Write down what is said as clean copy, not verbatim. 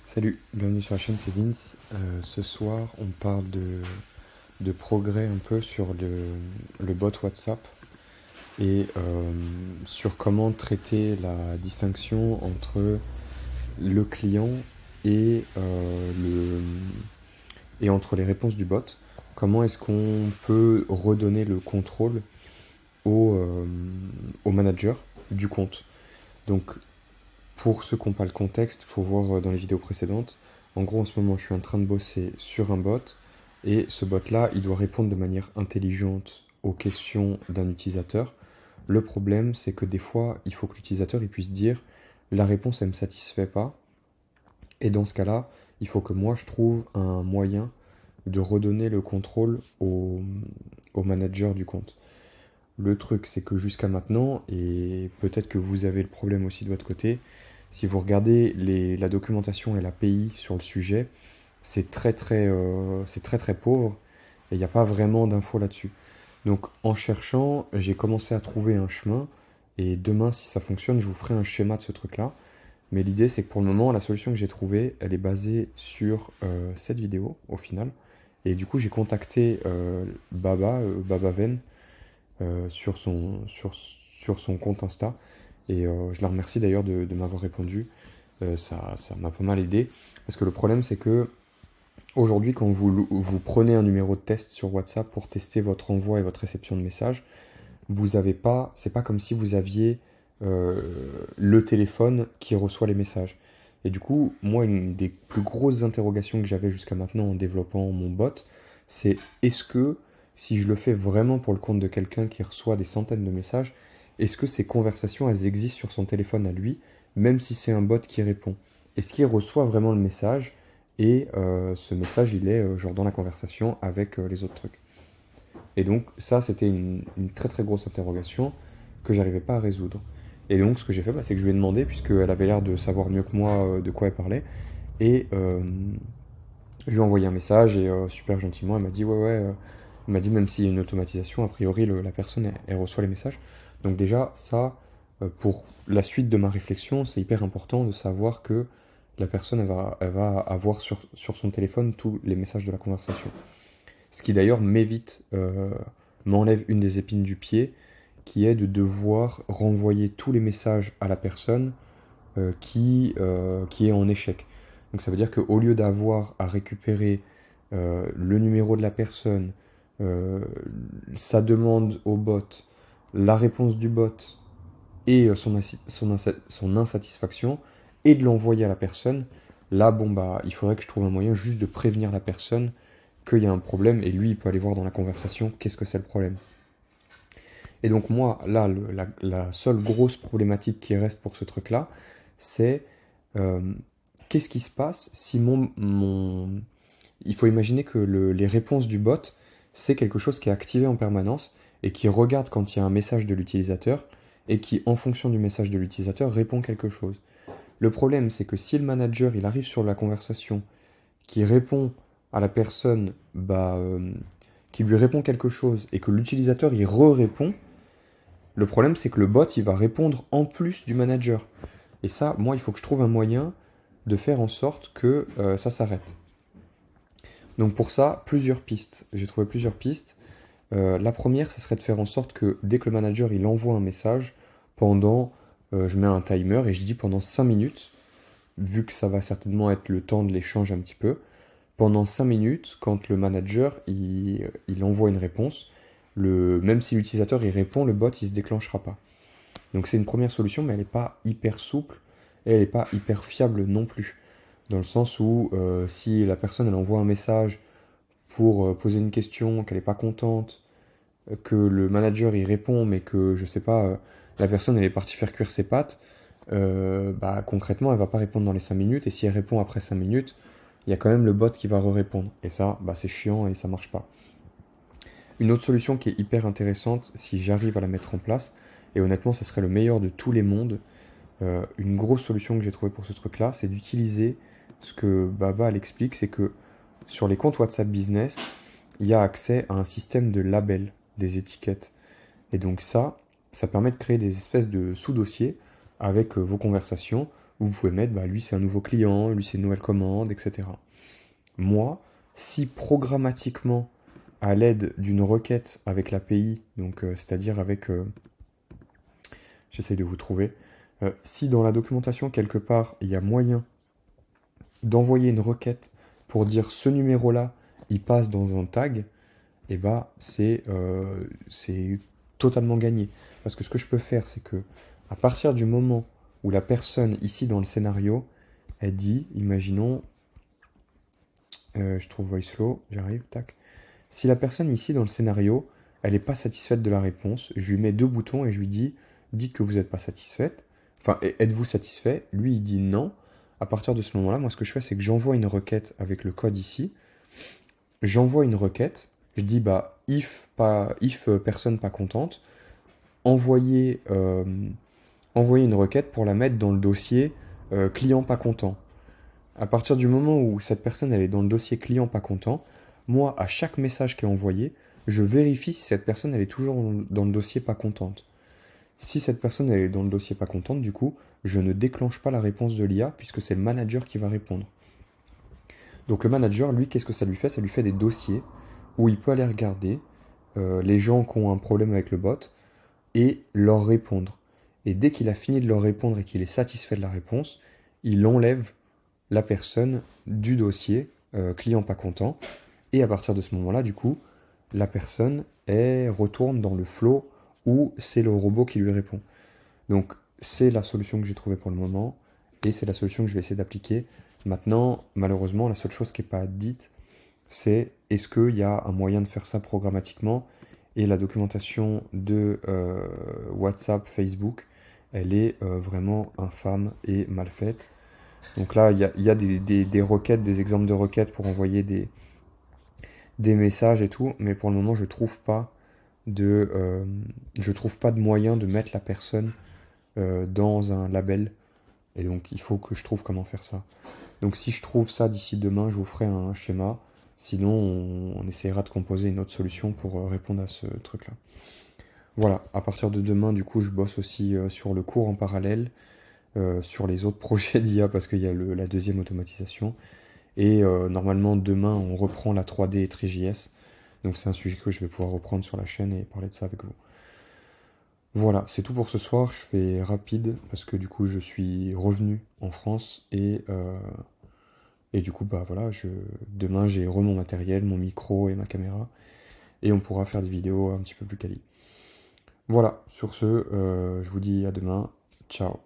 Salut, bienvenue sur la chaîne, c'est Vince. Ce soir, on parle de progrès un peu sur le bot WhatsApp et sur comment traiter la distinction entre le client et, et entre les réponses du bot. Comment est-ce qu'on peut redonner le contrôle au manager du compte. Donc, pour ceux qui n'ont pas le contexte, il faut voir dans les vidéos précédentes. En gros, en ce moment, je suis en train de bosser sur un bot. Et ce bot-là, il doit répondre de manière intelligente aux questions d'un utilisateur. Le problème, c'est que des fois, il faut que l'utilisateur il puisse dire la réponse, elle ne me satisfait pas. Et dans ce cas-là, il faut que moi, je trouve un moyen de redonner le contrôle au manager du compte. Le truc, c'est que jusqu'à maintenant, et peut-être que vous avez le problème aussi de votre côté, si vous regardez la documentation et l'API sur le sujet, c'est très très pauvre et il n'y a pas vraiment d'infos là-dessus. Donc en cherchant, j'ai commencé à trouver un chemin et demain, si ça fonctionne, je vous ferai un schéma de ce truc-là. Mais l'idée, c'est que pour le moment, la solution que j'ai trouvée, elle est basée sur cette vidéo au final. Et du coup, j'ai contacté Babaven, sur son compte Insta. Et je la remercie d'ailleurs de m'avoir répondu. Ça m'a pas mal aidé. Parce que le problème, c'est que aujourd'hui, quand vous prenez un numéro de test sur WhatsApp pour tester votre envoi et votre réception de messages, vous avez pas, c'est pas comme si vous aviez euh, le téléphone qui reçoit les messages. Et du coup, moi, une des plus grosses interrogations que j'avais jusqu'à maintenant en développant mon bot, c'est est-ce que si je le fais vraiment pour le compte de quelqu'un qui reçoit des centaines de messages, est-ce que ces conversations, elles existent sur son téléphone à lui, même si c'est un bot qui répond? Est-ce qu'il reçoit vraiment le message et ce message, il est genre dans la conversation avec les autres trucs? Et donc ça, c'était une très très grosse interrogation que j'arrivais pas à résoudre. Et donc ce que j'ai fait, c'est que je lui ai demandé, puisqu'elle avait l'air de savoir mieux que moi de quoi elle parlait, et je lui ai envoyé un message, et super gentiment, elle m'a dit, ouais, ouais, elle m'a dit, même s'il y a une automatisation, a priori, la personne, elle reçoit les messages. Donc déjà, ça, pour la suite de ma réflexion, c'est hyper important de savoir que la personne, elle va avoir sur son téléphone tous les messages de la conversation. Ce qui d'ailleurs m'enlève une des épines du pied, qui est de devoir renvoyer tous les messages à la personne qui est en échec. Donc ça veut dire qu'au lieu d'avoir à récupérer le numéro de la personne, euh, sa demande au bot, la réponse du bot et son insatisfaction, et de l'envoyer à la personne, là, bon, bah, il faudrait que je trouve un moyen juste de prévenir la personne qu'il y a un problème, et lui, il peut aller voir dans la conversation qu'est-ce que c'est le problème. Et donc moi, là, la seule grosse problématique qui reste pour ce truc-là, c'est euh, qu'est-ce qui se passe si Il faut imaginer que les réponses du bot, c'est quelque chose qui est activé en permanence et qui regarde quand il y a un message de l'utilisateur et qui, en fonction du message de l'utilisateur, répond quelque chose. Le problème, c'est que si le manager, il arrive sur la conversation, qui répond à la personne, qui lui répond quelque chose et que l'utilisateur, il re-répond, le problème, c'est que le bot, il va répondre en plus du manager. Et ça, moi, il faut que je trouve un moyen de faire en sorte que ça s'arrête. Donc pour ça, plusieurs pistes. J'ai trouvé plusieurs pistes. La première, ce serait de faire en sorte que dès que le manager il envoie un message, je mets un timer et je dis pendant 5 minutes, vu que ça va certainement être le temps de l'échange un petit peu, pendant 5 minutes, quand le manager il envoie une réponse, même si l'utilisateur il répond, le bot il se déclenchera pas. Donc c'est une première solution, mais elle n'est pas hyper souple et elle n'est pas hyper fiable non plus. Dans le sens où si la personne elle envoie un message pour poser une question, qu'elle n'est pas contente, que le manager y répond, mais que je sais pas, la personne elle est partie faire cuire ses pâtes, concrètement elle va pas répondre dans les 5 minutes, et si elle répond après 5 minutes, il y a quand même le bot qui va répondre. Et ça, c'est chiant et ça marche pas. Une autre solution qui est hyper intéressante, si j'arrive à la mettre en place, et honnêtement, ça serait le meilleur de tous les mondes, une grosse solution que j'ai trouvée pour ce truc-là, c'est d'utiliser ce que Baba elle explique, c'est que sur les comptes WhatsApp Business, il y a accès à un système de labels, des étiquettes. Et donc ça permet de créer des espèces de sous-dossiers avec vos conversations Vous pouvez mettre, bah, lui c'est un nouveau client, lui c'est une nouvelle commande, etc. Moi, si programmatiquement, à l'aide d'une requête avec l'API, donc c'est-à-dire avec, j'essaye de vous trouver, si dans la documentation quelque part il y a moyen d'envoyer une requête pour dire ce numéro-là, il passe dans un tag, et bah c'est totalement gagné. Parce que ce que je peux faire, c'est que à partir du moment où la personne ici dans le scénario, elle dit, imaginons, je trouve voice flow, j'arrive, tac. Si la personne ici dans le scénario, elle n'est pas satisfaite de la réponse, je lui mets deux boutons et je lui dis, dites que vous n'êtes pas satisfaite. Enfin, êtes-vous satisfait? Lui, il dit non. À partir de ce moment-là, moi, ce que je fais, c'est que j'envoie une requête avec le code ici. J'envoie une requête. Je dis, bah, if personne pas contente, envoyer, envoyer une requête pour la mettre dans le dossier client pas content. À partir du moment où cette personne elle est dans le dossier client pas content, moi, à chaque message qui est envoyé, je vérifie si cette personne elle est toujours dans le dossier pas contente. Si cette personne elle est dans le dossier pas contente, du coup, je ne déclenche pas la réponse de l'IA puisque c'est le manager qui va répondre. Donc le manager, lui, qu'est-ce que ça lui fait? Ça lui fait des dossiers où il peut aller regarder les gens qui ont un problème avec le bot et leur répondre. Et dès qu'il a fini de leur répondre et qu'il est satisfait de la réponse, il enlève la personne du dossier client pas content. Et à partir de ce moment-là, du coup, la personne retourne dans le flow où c'est le robot qui lui répond. Donc c'est la solution que j'ai trouvée pour le moment et c'est la solution que je vais essayer d'appliquer. Maintenant, malheureusement, la seule chose qui n'est pas dite, c'est est-ce qu'il y a un moyen de faire ça programmatiquement? Et la documentation de WhatsApp, Facebook, elle est vraiment infâme et mal faite. Donc là, il y a des requêtes, des exemples de requêtes pour envoyer des messages et tout, mais pour le moment, je trouve pas de moyen de mettre la personne dans un label. Et donc, il faut que je trouve comment faire ça. Donc, si je trouve ça d'ici demain, je vous ferai un schéma. Sinon, on essaiera de composer une autre solution pour répondre à ce truc-là. Voilà, à partir de demain, du coup, je bosse aussi sur le cours en parallèle, sur les autres projets d'IA parce qu'il y a la deuxième automatisation. Et normalement, demain, on reprend la 3D et TreeJS. Donc, c'est un sujet que je vais pouvoir reprendre sur la chaîne et parler de ça avec vous. Voilà, c'est tout pour ce soir. Je fais rapide parce que du coup, je suis revenu en France et du coup, bah voilà, demain, j'ai mon matériel, mon micro et ma caméra et on pourra faire des vidéos un petit peu plus quali. Voilà, sur ce, je vous dis à demain. Ciao.